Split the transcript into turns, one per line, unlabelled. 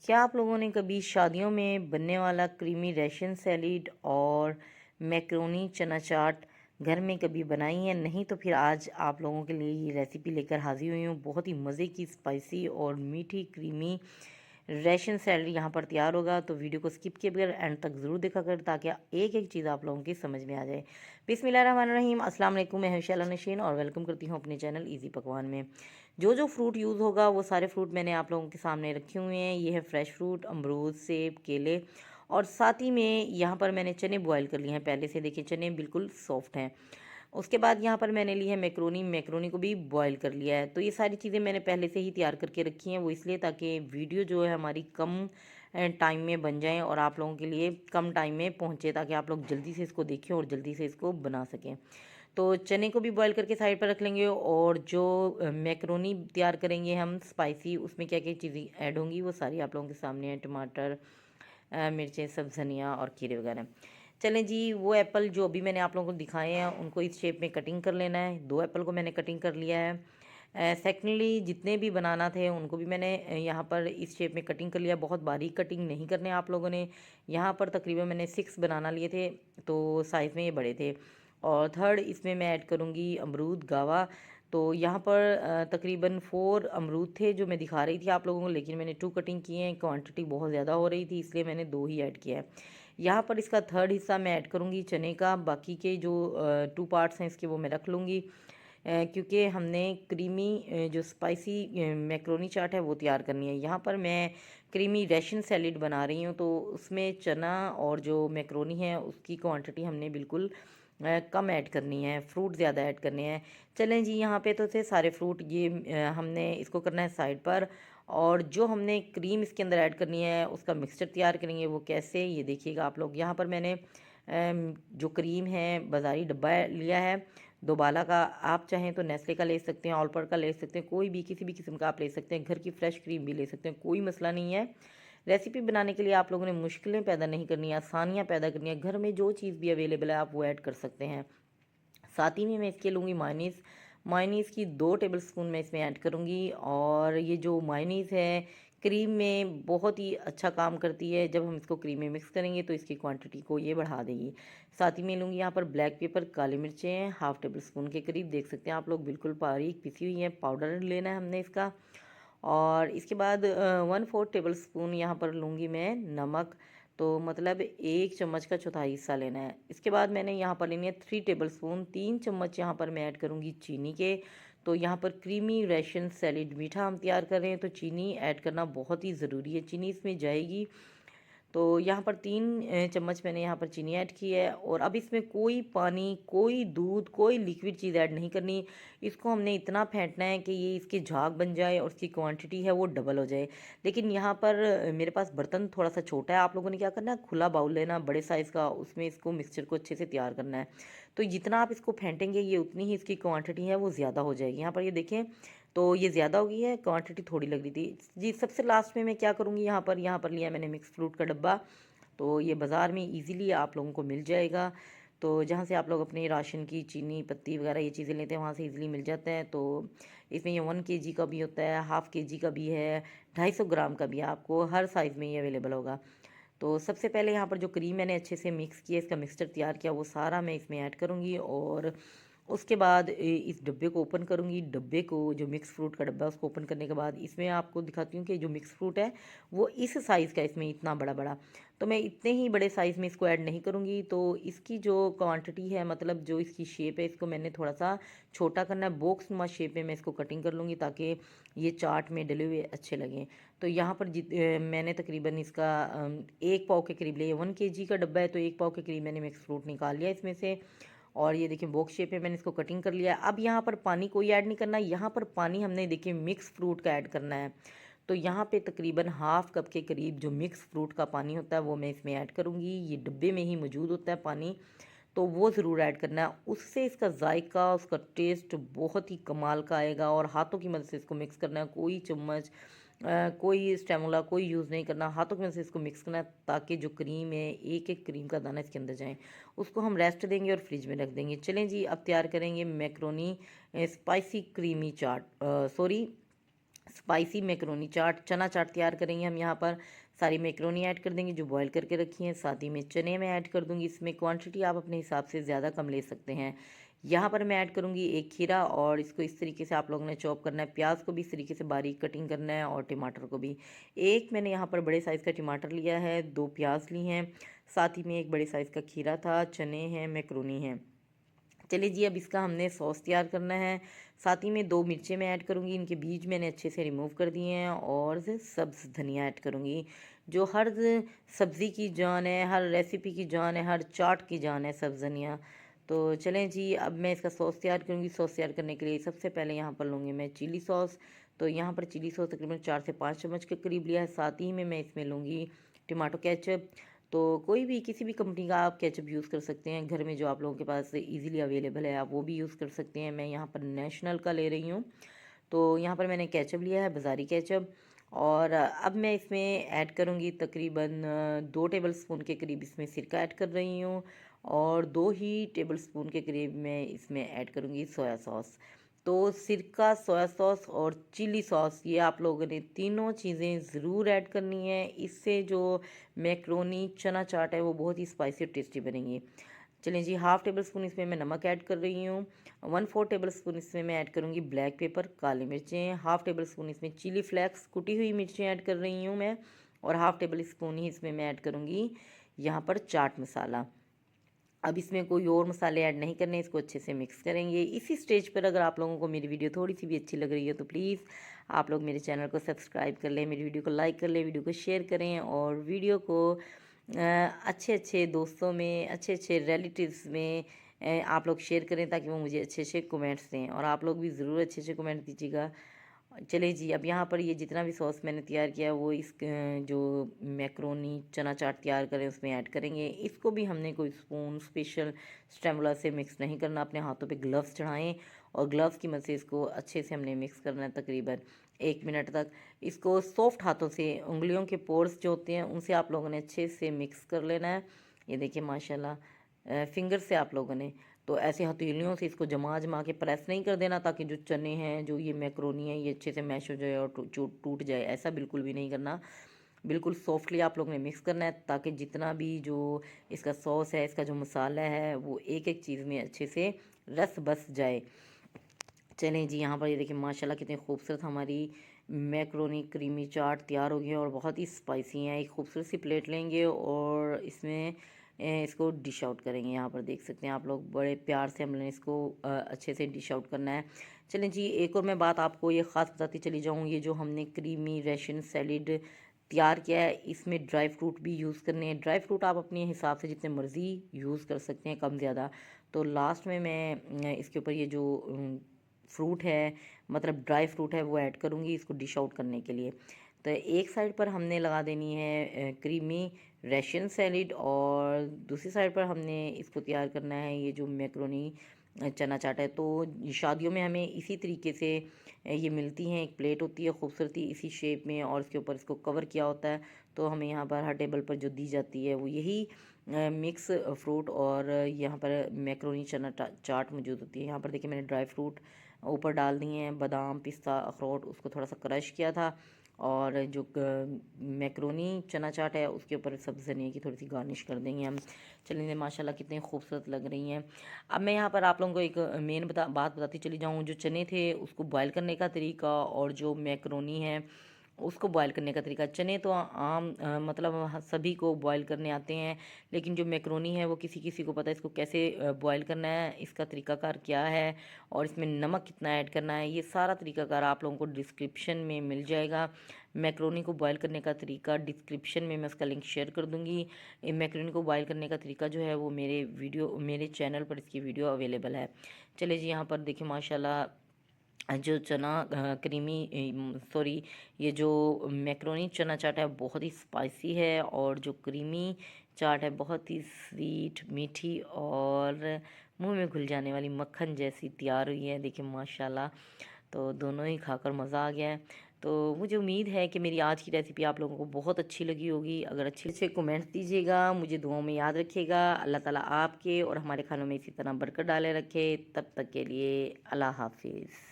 क्या आप लोगों ने कभी शादियों में बनने वाला क्रीमी रैशन सैलिड और मैक्रोनी चना चाट घर में कभी बनाई है? नहीं तो फिर आज आप लोगों के लिए ये रेसिपी लेकर हाजिर हुई हूँ। बहुत ही मज़े की स्पाइसी और मीठी क्रीमी रैशन सैलड यहाँ पर तैयार होगा, तो वीडियो को स्किप किए बगैर एंड तक ज़रूर देखा कर ताकि एक एक चीज़ आप लोगों की समझ में आ जाए। बिस्मिल्लाहिर्रहमानिर्रहीम, अस्सलाम वालेकुम। मैं हूं शैला नशीन और वेलकम करती हूँ अपने चैनल इजी पकवान में। जो जो फ्रूट यूज़ होगा वो सारे फ्रूट मैंने आप लोगों के सामने रखे हुए हैं। ये है फ्रेश फ्रूट, अमरूद, सेब, केले और साथ ही में यहाँ पर मैंने चने बॉयल कर लिए हैं पहले से। देखिए चने बिल्कुल सॉफ्ट हैं। उसके बाद यहाँ पर मैंने ली है मैक्रोनी, मैक्रोनी को भी बॉयल कर लिया है। तो ये सारी चीज़ें मैंने पहले से ही तैयार करके रखी हैं, वो इसलिए ताकि वीडियो जो है हमारी कम टाइम में बन जाए और आप लोगों के लिए कम टाइम में पहुँचे, ताकि आप लोग जल्दी से इसको देखें और जल्दी से इसको बना सकें। तो चने को भी बॉयल करके साइड पर रख लेंगे और जो मैक्रोनी तैयार करेंगे हम स्पाइसी, उसमें क्या क्या चीज़ें ऐड होंगी वो सारी आप लोगों के सामने है। टमाटर, मिर्चें, सब धनिया और खीरे वगैरह। चलें जी, वो एप्पल जो अभी मैंने आप लोगों को दिखाए हैं उनको इस शेप में कटिंग कर लेना है। 2 एप्पल को मैंने कटिंग कर लिया है। सेकंडली जितने भी बनाना थे उनको भी मैंने यहाँ पर इस शेप में कटिंग कर लिया। बहुत बारीक कटिंग नहीं करने आप लोगों ने। यहाँ पर तकरीबन मैंने 6 बनाना लिए थे, तो साइज़ में ये बड़े थे। और थर्ड इसमें मैं ऐड करूँगी अमरूद, गावा। तो यहाँ पर तकरीबन 4 अमरूद थे जो मैं दिखा रही थी आप लोगों को, लेकिन मैंने 2 कटिंग किए हैं। क्वांटिटी बहुत ज़्यादा हो रही थी इसलिए मैंने 2 ही ऐड किया है। यहाँ पर इसका थर्ड हिस्सा मैं ऐड करूँगी चने का। बाकी के जो 2 पार्ट्स हैं इसके वो मैं रख लूँगी, क्योंकि हमने क्रीमी जो स्पाइसी मैक्रोनी चाट है वो तैयार करनी है। यहाँ पर मैं क्रीमी रैशन सैलिड बना रही हूँ, तो उसमें चना और जो मैक्रोनी है उसकी क्वांटिटी हमने बिल्कुल कम ऐड करनी है, फ्रूट ज़्यादा ऐड करने हैं। चलें जी, यहाँ पे तो थे सारे फ्रूट। ये हमने इसको करना है साइड पर। और जो हमने क्रीम इसके अंदर ऐड करनी है उसका मिक्सचर तैयार करेंगे। वो कैसे, ये देखिएगा आप लोग। यहाँ पर मैंने जो क्रीम है बाज़ारी डब्बा लिया है, दोबाला का। आप चाहें तो नेस्ले का ले सकते हैं, ऑलपर का ले सकते हैं, कोई भी किसी भी किस्म का आप ले सकते हैं। घर की फ्रेश क्रीम भी ले सकते हैं, कोई मसला नहीं है। रेसिपी बनाने के लिए आप लोगों ने मुश्किलें पैदा नहीं करनी है, आसानियाँ पैदा करनी है। घर में जो चीज़ भी अवेलेबल है आप वो ऐड कर सकते हैं। साथ ही में मैं इसके लूँगी मायनीज़। मायनीज़ की 2 टेबलस्पून मैं इसमें ऐड करूँगी। और ये जो मायनीज़ है क्रीम में बहुत ही अच्छा काम करती है। जब हम इसको क्रीम में मिक्स करेंगे तो इसकी क्वांटिटी को ये बढ़ा देगी। साथ ही में लूँगी यहाँ पर ब्लैक पेपर, काली मिर्चें, हाफ़ टेबल स्पून के करीब। देख सकते हैं आप लोग बिल्कुल बारीक पिसी हुई है, पाउडर लेना है हमने इसका। और इसके बाद 1/4 टेबल स्पून यहाँ पर लूँगी मैं नमक। तो मतलब 1 चम्मच का चौथाई हिस्सा लेना है। इसके बाद मैंने यहाँ पर लेनी है 3 टेबल स्पून, 3 चम्मच यहाँ पर मैं ऐड करूँगी चीनी के। तो यहाँ पर क्रीमी रैशन सैलिड मीठा हम तैयार कर रहे हैं, तो चीनी ऐड करना बहुत ही ज़रूरी है। चीनी इसमें जाएगी। तो यहाँ पर 3 चम्मच मैंने यहाँ पर चीनी ऐड की है। और अब इसमें कोई पानी, कोई दूध, कोई लिक्विड चीज़ ऐड नहीं करनी। इसको हमने इतना फेंटना है कि ये इसके झाग बन जाए और इसकी क्वांटिटी है वो डबल हो जाए। लेकिन यहाँ पर मेरे पास बर्तन थोड़ा सा छोटा है। आप लोगों ने क्या करना है, खुला बाउल लेना बड़े साइज़ का, उसमें इसको मिक्सचर को अच्छे से तैयार करना है। तो जितना आप इसको फेंटेंगे ये उतनी ही इसकी क्वांटिटी है वो ज़्यादा हो जाएगी। यहाँ पर ये देखें, तो ये ज़्यादा हो गई है, क्वांटिटी थोड़ी लग रही थी जी। सबसे लास्ट में मैं क्या करूँगी, यहाँ पर लिया मैंने मिक्स फ्रूट का डब्बा। तो ये बाज़ार में इजीली आप लोगों को मिल जाएगा। तो जहाँ से आप लोग अपने राशन की चीनी पत्ती वगैरह ये चीज़ें लेते हैं वहाँ से इजीली मिल जाता है। तो इसमें ये 1 केजी का भी होता है, हाफ़ केजी का भी है, 250 ग्राम का भी है। आपको हर साइज़ में ये अवेलेबल होगा। तो सबसे पहले यहाँ पर जो क्रीम मैंने अच्छे से मिक्स किया, इसका मिक्सचर तैयार किया, वो सारा मैं इसमें ऐड करूँगी। और उसके बाद इस डब्बे को ओपन करूँगी। डब्बे को, जो मिक्स फ्रूट का डब्बा है उसको ओपन करने के बाद इसमें आपको दिखाती हूँ कि जो मिक्स फ्रूट है वो इस साइज़ का, इसमें इतना बड़ा बड़ा। तो मैं इतने ही बड़े साइज़ में इसको ऐड नहीं करूँगी। तो इसकी जो क्वांटिटी है, मतलब जो इसकी शेप है, इसको मैंने थोड़ा सा छोटा करना है। बॉक्स नुमा शेप में मैं इसको कटिंग कर लूँगी ताकि ये चाट में डले हुए अच्छे लगें। तो यहाँ पर मैंने तकरीबन इसका 1 पाव के करीब लिया। 1 केजी का डब्बा है तो 1 पाव के करीब मैंने मिक्स फ्रूट निकाल लिया इसमें से। और ये देखिए बॉक्स शेप में मैंने इसको कटिंग कर लिया। अब यहाँ पर पानी कोई ऐड नहीं करना। यहाँ पर पानी हमने देखिए मिक्स फ्रूट का ऐड करना है। तो यहाँ पे तकरीबन हाफ़ कप के करीब जो मिक्स फ्रूट का पानी होता है वो मैं इसमें ऐड करूँगी। ये डिब्बे में ही मौजूद होता है पानी, तो वो ज़रूर ऐड करना है। उससे इसका जायका, उसका टेस्ट बहुत ही कमाल का आएगा। और हाथों की मदद से इसको मिक्स करना है, कोई चम्मच, कोई स्टेमुला कोई यूज़ नहीं करना। हाथों की मदद से इसको मिक्स करना है ताकि जो क्रीम है, एक एक क्रीम का दाना इसके अंदर जाए। उसको हम रेस्ट देंगे और फ्रिज में रख देंगे। चलें जी, अब तैयार करेंगे मैक्रोनी स्पाइसी क्रीमी चाट, सॉरी स्पाइसी मैक्रोनी चाट, चना चाट तैयार करेंगे हम यहाँ पर। सारी मैक्रोनी ऐड कर देंगे जो बॉईल करके रखी हैं, साथ ही में चने में ऐड कर दूँगी। इसमें क्वांटिटी आप अपने हिसाब से ज़्यादा कम ले सकते हैं। यहाँ पर मैं ऐड करूँगी एक खीरा, और इसको इस तरीके से आप लोगों ने चॉप करना है। प्याज को भी इस तरीके से बारीक कटिंग करना है, और टमाटर को भी। एक मैंने यहाँ पर बड़े साइज़ का टमाटर लिया है, 2 प्याज ली हैं, साथ ही में एक बड़े साइज़ का खीरा था, चने हैं, मैक्रोनी है। चलिए जी, अब इसका हमने सॉस तैयार करना है। साथ ही में 2 मिर्चें मैं ऐड करूँगी, इनके बीज मैंने अच्छे से रिमूव कर दिए हैं, और सब्ज़ धनिया ऐड करूँगी। जो हर सब्ज़ी की जान है, हर रेसिपी की जान है, हर चाट की जान है सब्ज़ धनिया। तो चलें जी, अब मैं इसका सॉस तैयार करूँगी। सॉस तैयार करने के लिए सबसे पहले यहाँ पर लूँगी मैं चिली सॉस। तो यहाँ पर चिली सॉस तकरीबन 4 से 5 चम्मच के करीब लिया है। साथ ही में मैं इसमें लूँगी टमाटो केचप। तो कोई भी किसी भी कंपनी का आप केचप यूज़ कर सकते हैं, घर में जो आप लोगों के पास इजीली अवेलेबल है आप वो भी यूज़ कर सकते हैं। मैं यहाँ पर नेशनल का ले रही हूँ। तो यहाँ पर मैंने केचप लिया है, बाज़ारी केचप। और अब मैं इसमें ऐड करूँगी तकरीबन 2 टेबल स्पून के करीब इसमें सिरका ऐड कर रही हूँ, और 2 ही टेबल स्पून के करीब मैं इसमें ऐड करूँगी सोया सॉस। तो सिरका, सोया सॉस और चिली सॉस, ये आप लोगों ने तीनों चीज़ें ज़रूर ऐड करनी है। इससे जो मैक्रोनी चना चाट है वो बहुत ही स्पाइसी और टेस्टी बनेगी। चलिए जी, हाफ़ टेबल स्पून इसमें मैं नमक ऐड कर रही हूँ। 1/4 टेबल स्पून इसमें मैं ऐड करूँगी ब्लैक पेपर, काली मिर्चें। हाफ़ टेबल स्पून इसमें चिली फ्लेक्स, कुटी हुई मिर्चें ऐड कर रही हूँ मैं। और हाफ़ टेबल स्पून ही इसमें मैं ऐड करूँगी यहाँ पर चाट मसाला। अब इसमें कोई और मसाले ऐड नहीं करने, इसको अच्छे से मिक्स करेंगे। इसी स्टेज पर अगर आप लोगों को मेरी वीडियो थोड़ी सी भी अच्छी लग रही है तो प्लीज़ आप लोग मेरे चैनल को सब्सक्राइब कर लें, मेरी वीडियो को लाइक कर लें, वीडियो को शेयर करें, और वीडियो को अच्छे अच्छे दोस्तों में, अच्छे अच्छे रिलेटिव्स में आप लोग शेयर करें, ताकि वो मुझे अच्छे अच्छे कमेंट्स दें, और आप लोग भी ज़रूर अच्छे अच्छे कमेंट दीजिएगा। चलिए जी, अब यहाँ पर ये जितना भी सॉस मैंने तैयार किया वो इस जो मैक्रोनी चना चाट तैयार करें उसमें ऐड करेंगे। इसको भी हमने कोई स्पून स्पेशल स्टैम्बला से मिक्स नहीं करना, अपने हाथों पे ग्लव्स चढ़ाएं, और ग्लव्स की मदद से इसको अच्छे से हमने मिक्स करना है तकरीबन 1 मिनट तक। इसको सॉफ्ट हाथों से, उंगलियों के पोर्स जो होते हैं उनसे आप लोगों ने अच्छे से मिक्स कर लेना है। ये देखिए माशाल्लाह, फिंगर से आप लोगों ने, तो ऐसे हथेलियों से इसको जमा जमा के प्रेस नहीं कर देना, ताकि जो चने हैं, जो ये मैक्रोनी है, ये अच्छे से मैश हो जाए और टूट जाए, ऐसा बिल्कुल भी नहीं करना। बिल्कुल सॉफ्टली आप लोग ने मिक्स करना है, ताकि जितना भी जो इसका सॉस है, इसका जो मसाला है, वो एक एक चीज़ में अच्छे से रस बस जाए। चलें जी, यहाँ पर ये देखिए माशाल्लाह कितनी खूबसूरत हमारी मैक्रोनी क्रीमी चाट तैयार हो गई है, और बहुत ही स्पाइसी हैं। एक खूबसूरत सी प्लेट लेंगे और इसमें इसको डिश आउट करेंगे। यहाँ पर देख सकते हैं आप लोग, बड़े प्यार से हमने इसको अच्छे से डिश आउट करना है। चलें जी, एक और मैं बात आपको ये ख़ास बताती चली जाऊँ, ये जो हमने क्रीमी रशियन सैलिड तैयार किया है, इसमें ड्राई फ्रूट भी यूज़ करने हैं। ड्राई फ्रूट आप अपने हिसाब से जितने मर्ज़ी यूज़ कर सकते हैं, कम ज़्यादा। तो लास्ट में मैं इसके ऊपर ये जो फ्रूट है, मतलब ड्राई फ्रूट है, वो ऐड करूँगी इसको डिश आउट करने के लिए। तो एक साइड पर हमने लगा देनी है क्रीमी रशियन सैलिड, और दूसरी साइड पर हमने इसको तैयार करना है ये जो मैक्रोनी चना चाट है। तो शादियों में हमें इसी तरीके से ये मिलती हैं, एक प्लेट होती है खूबसूरती इसी शेप में, और इसके ऊपर इसको कवर किया होता है। तो हमें यहाँ पर हर टेबल पर जो दी जाती है वो यही मिक्स फ्रूट और यहाँ पर मैक्रोनी चना चाट मौजूद होती है। यहाँ पर देखिए मैंने ड्राई फ्रूट ऊपर डाल दिए हैं, बादाम, पिस्ता, अखरोट, उसको थोड़ा सा क्रश किया था, और जो मैक्रोनी चना चाट है उसके ऊपर सब्ज़ धनिया की थोड़ी सी गार्निश कर देंगे हम। चलिए माशाल्लाह कितनी खूबसूरत लग रही हैं। अब मैं यहाँ पर आप लोगों को एक मेन बात बताती चली जाऊँ, जो चने थे उसको बॉयल करने का तरीका, और जो मैक्रोनी है उसको बॉयल करने का तरीका। चने तो आम मतलब सभी को बॉयल करने आते हैं, लेकिन जो मैक्रोनी है वो किसी किसी को पता है इसको कैसे बॉयल करना है, इसका तरीकाकार क्या है, और इसमें नमक कितना ऐड करना है, ये सारा तरीकाकार आप लोगों को डिस्क्रिप्शन में मिल जाएगा। मैक्रोनी को बॉयल करने का तरीका डिस्क्रिप्शन में मैं उसका लिंक शेयर कर दूँगी। मैक्रोनी को बॉयल करने का तरीका जो है वो मेरे चैनल पर इसकी वीडियो अवेलेबल है। चलिए जी, यहाँ पर देखिए माशाल्लाह जो चना सॉरी, ये जो मैक्रोनी चना चाट है बहुत ही स्पाइसी है, और जो क्रीमी चाट है बहुत ही स्वीट, मीठी, और मुंह में घुल जाने वाली मक्खन जैसी तैयार हुई है। देखिए माशाल्लाह, तो दोनों ही खाकर मज़ा आ गया है। तो मुझे उम्मीद है कि मेरी आज की रेसिपी आप लोगों को बहुत अच्छी लगी होगी। अगर अच्छे अच्छे कमेंट्स दीजिएगा, मुझे दुआओं में याद रखिएगा। अल्लाह ताला आपके और हमारे खानों में इसी तरह बरकत डाले रखे। तब तक के लिए अल्लाह हाफिज़।